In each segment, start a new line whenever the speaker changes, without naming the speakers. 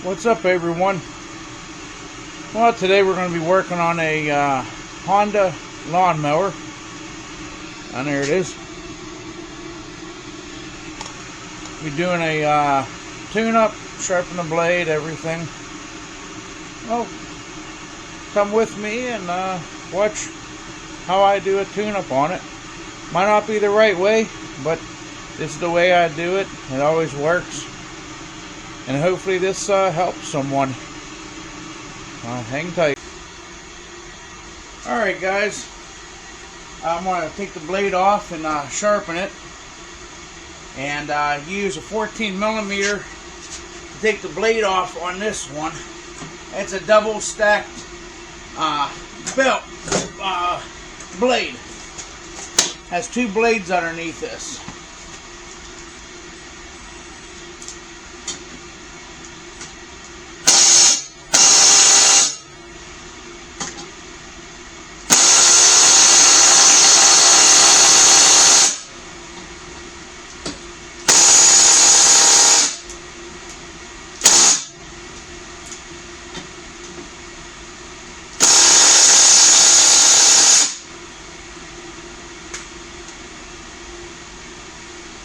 What's up, everyone? Well, today we're going to be working on a Honda lawnmower, and there it is. We're doing a tune-up, sharpen the blade, everything. Well, come with me and watch how I do a tune-up on it. Might not be the right way, but this is the way I do it. It always works. And hopefully this helps someone. Hang tight. Alright guys, I'm going to take the blade off and sharpen it. And use a 14mm to take the blade off on this one. It's a double stacked belt blade. Has two blades underneath this.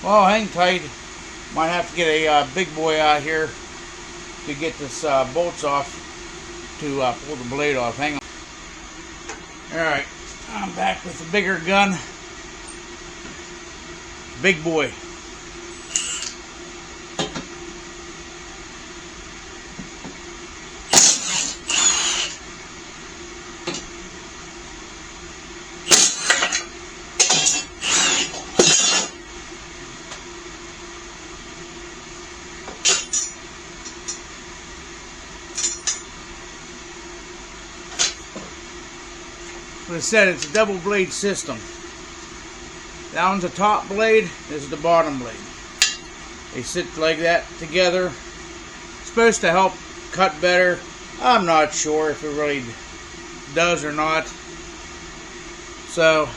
Well, hang tight. Might have to get a big boy out here to get this bolts off to pull the blade off. Hang on. Alright, I'm back with the bigger gun. Big boy. As I said, it's a double blade system. That one's a top blade, this is the bottom blade. They sit like that together. It's supposed to help cut better. I'm not sure if it really does or not. So,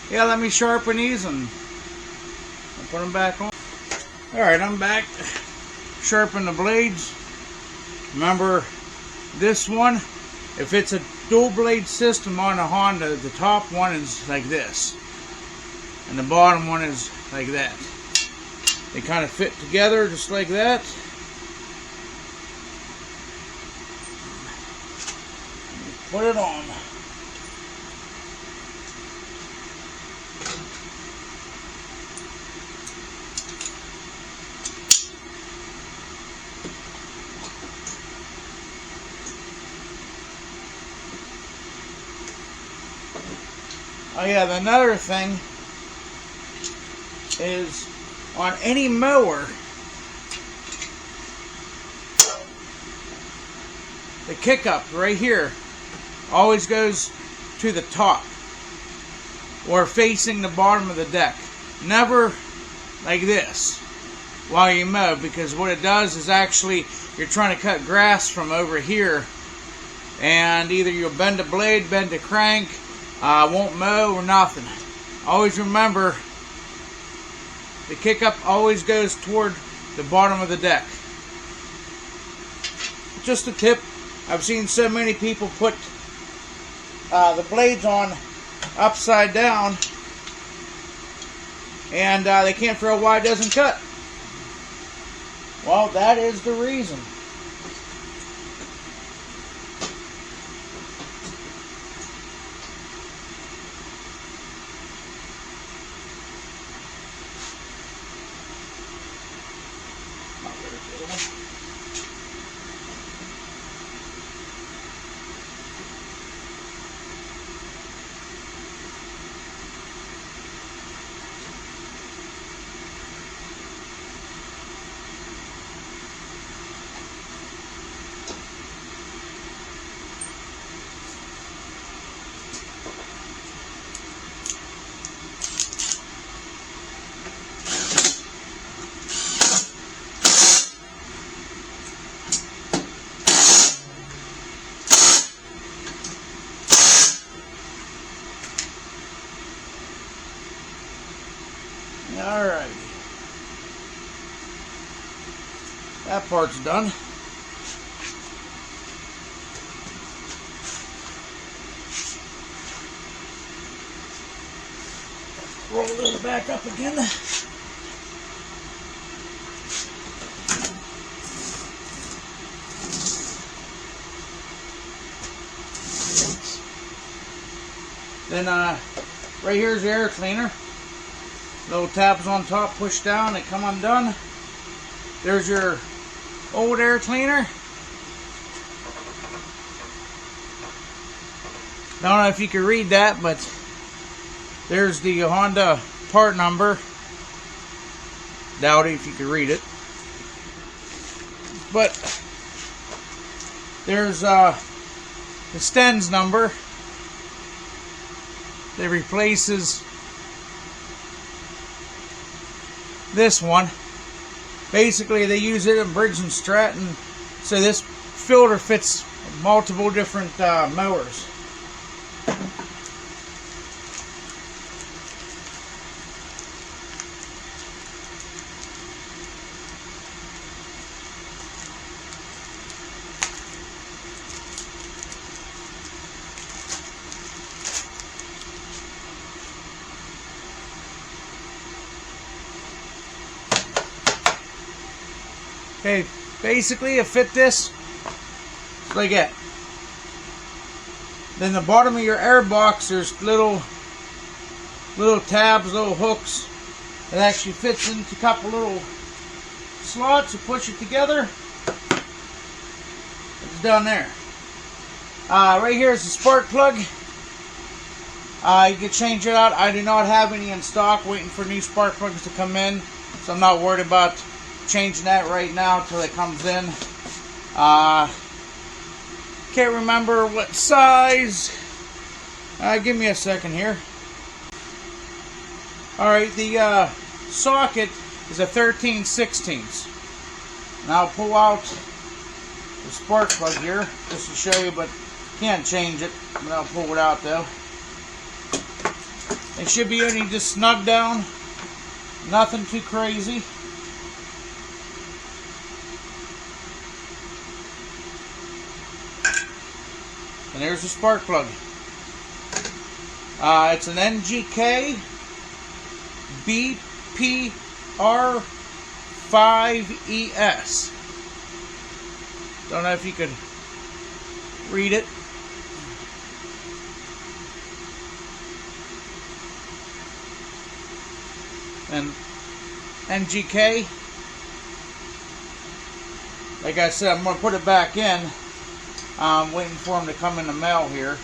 yeah, let me sharpen these and I'll put them back on. Alright, I'm back. Sharpen the blades. Remember, this one, if it's a dual blade system on a Honda, the top one is like this and the bottom one is like that. They kind of fit together just like that. Put it on. Oh yeah, another thing is on any mower, the kick-up right here always goes to the top or facing the bottom of the deck. Never like this while you mow, because what it does is actually you're trying to cut grass from over here and either you'll bend the blade, bend the crank, won't mow or nothing. Always remember, the kick-up always goes toward the bottom of the deck. Just a tip. I've seen so many people put the blades on upside down and they can't figure out why it doesn't cut. Well, that is the reason. Alright. That part's done. roll those back up again. Then right here's the air cleaner. Little tabs on top, push down, they come undone. There's your old air cleaner. I don't know if you can read that, but there's the Honda part number. Doubt if you can read it. But there's the stens number that replaces this one. Basically, they use it in Briggs and Stratton, so this filter fits multiple different mowers. Okay, basically it fit this like that. Then the bottom of your air box, there's little tabs, little hooks. It actually fits into a couple little slots. You push it together. It's done there. Right here is the spark plug. You can change it out. I do not have any in stock. Waiting for new spark plugs to come in, so I'm not worried about changing that right now till it comes in. Can't remember what size. Give me a second here. Alright, the socket is a 13/16. Now I'll pull out the spark plug here just to show you, but can't change it. But I'll pull it out though. It should be only just snug down. Nothing too crazy. And there's the spark plug. It's an NGK BPR5ES. Don't know if you could read it. And NGK. Like I said, I'm going to put it back in. I'm waiting for them to come in the mail here.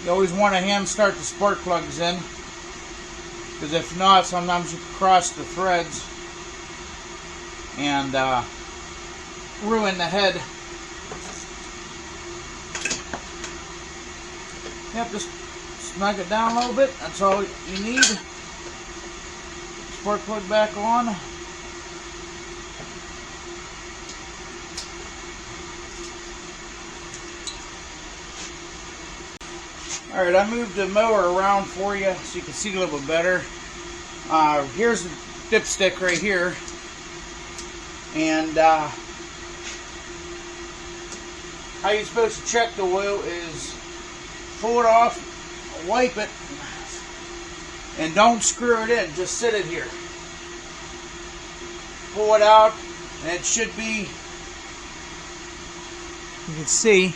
You always want to hand start the spark plugs in, because if not, sometimes you cross the threads and ruin the head. Yep, just snug it down a little bit. That's all you need. Spark plug back on. Alright, I moved the mower around for you so you can see a little bit better. Here's the dipstick right here. And how you're supposed to check the oil is pull it off, wipe it, and don't screw it in, just sit it here. Pull it out, and it should be, you can see, it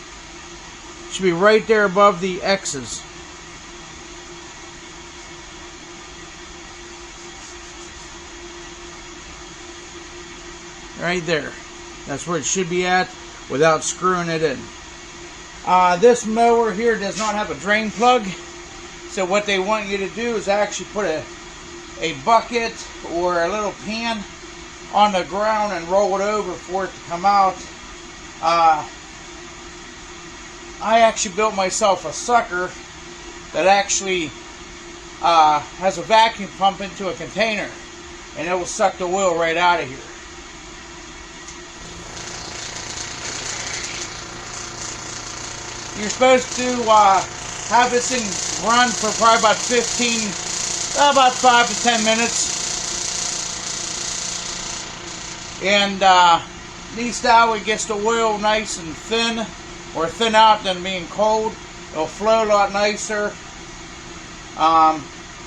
should be right there above the X's. Right there. That's where it should be at without screwing it in. This mower here does not have a drain plug. So what they want you to do is actually put a bucket or a little pan on the ground and roll it over for it to come out. I actually built myself a sucker that actually has a vacuum pump into a container, and it will suck the oil right out of here. You're supposed to have this thing run for probably about 5 to 10 minutes. And at least now it gets the oil nice and thin or thin out than being cold. It'll flow a lot nicer.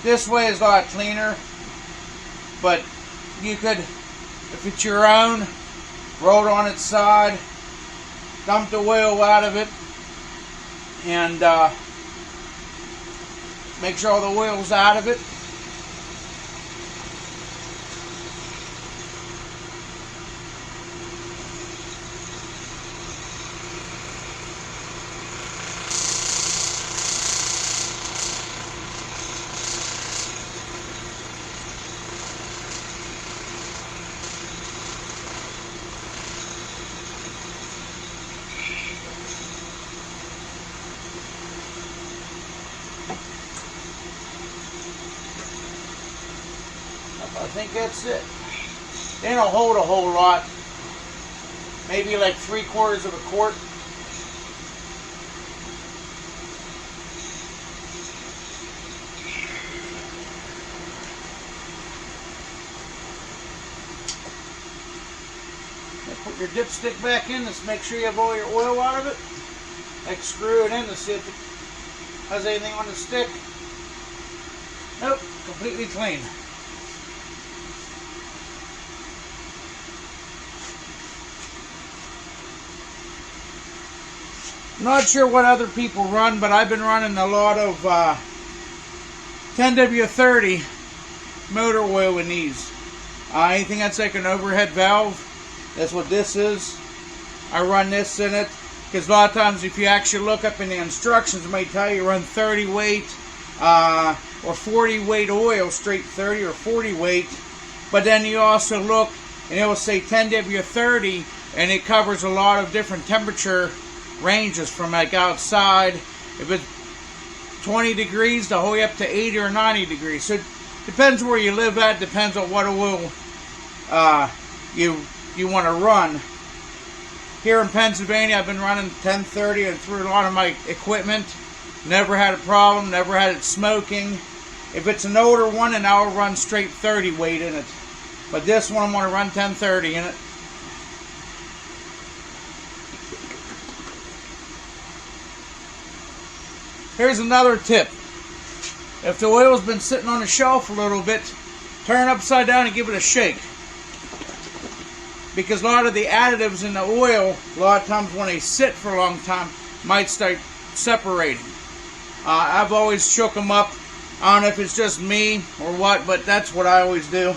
This way is a lot cleaner, but you could, if it's your own, roll it on its side, dump the oil out of it, and make sure all the oil's out of it. I think that's it. They don't hold a whole lot. Maybe like 3/4 of a quart. Put your dipstick back in. Let's make sure you have all your oil out of it. Like screw it in to see if it has anything on the stick. Nope, completely clean. Not sure what other people run, but I've been running a lot of 10W30 motor oil in these. Anything that's like an overhead valve, that's what this is. I run this in it because a lot of times if you actually look up in the instructions, it might tell you run 30 weight or 40 weight oil, straight 30 or 40 weight. But then you also look and it will say 10W30, and it covers a lot of different temperature ranges from like outside, if it's 20 degrees the whole way up to 80 or 90 degrees. So it depends where you live at, depends on what oil you want to run. Here in Pennsylvania, I've been running 1030 and through a lot of my equipment. Never had a problem, never had it smoking. If it's an older one, and I'll run straight 30 weight in it. But this one I'm going to run 1030 in it. Here's another tip. If the oil's been sitting on the shelf a little bit, turn it upside down and give it a shake. Because a lot of the additives in the oil, a lot of times when they sit for a long time, might start separating. I've always shook them up. I don't know if it's just me or what, but that's what I always do.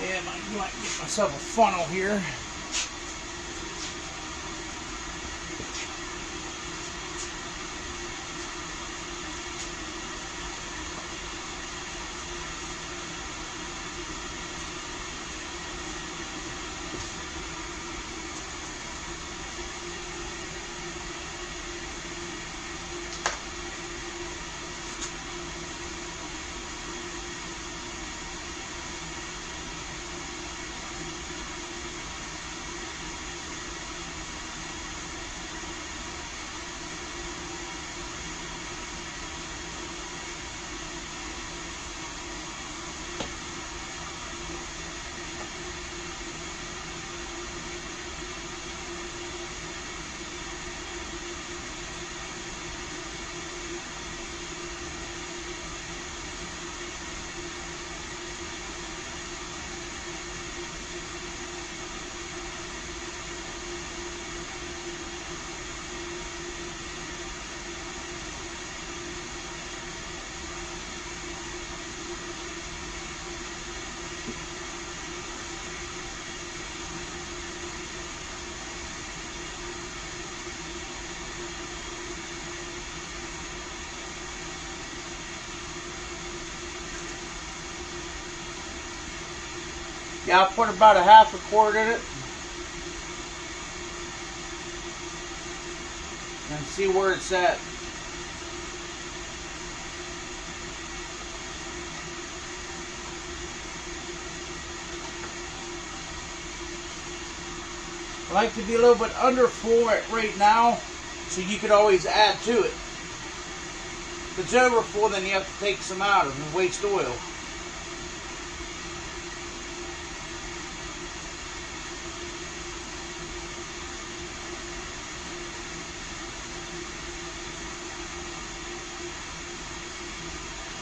Yeah, I might get myself a funnel here. Yeah, I'll put about a half a quart in it and see where it's at. I like to be a little bit under full right now so you could always add to it. If it's overfull, then you have to take some out and waste oil.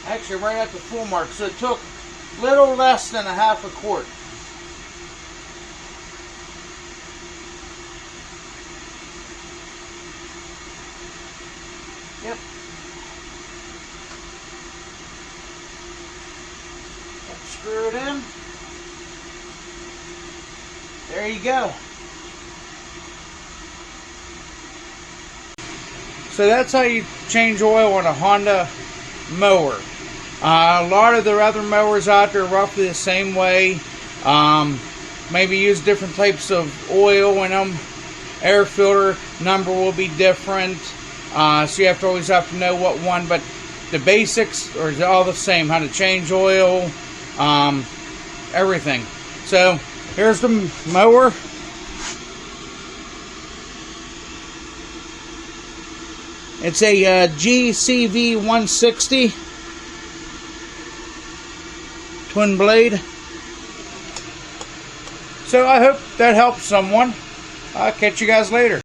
Actually, right at the full mark, so it took a little less than a half a quart. Yep. Screw it in. There you go. So that's how you change oil on a Honda mower. A lot of the other mowers out there are roughly the same way. Maybe use different types of oil in them. Air filter number will be different. So you always have to know what one, but the basics are all the same. How to change oil, everything. So here's the mower. It's a GCV 160 twin blade. So I hope that helps someone. I'll catch you guys later.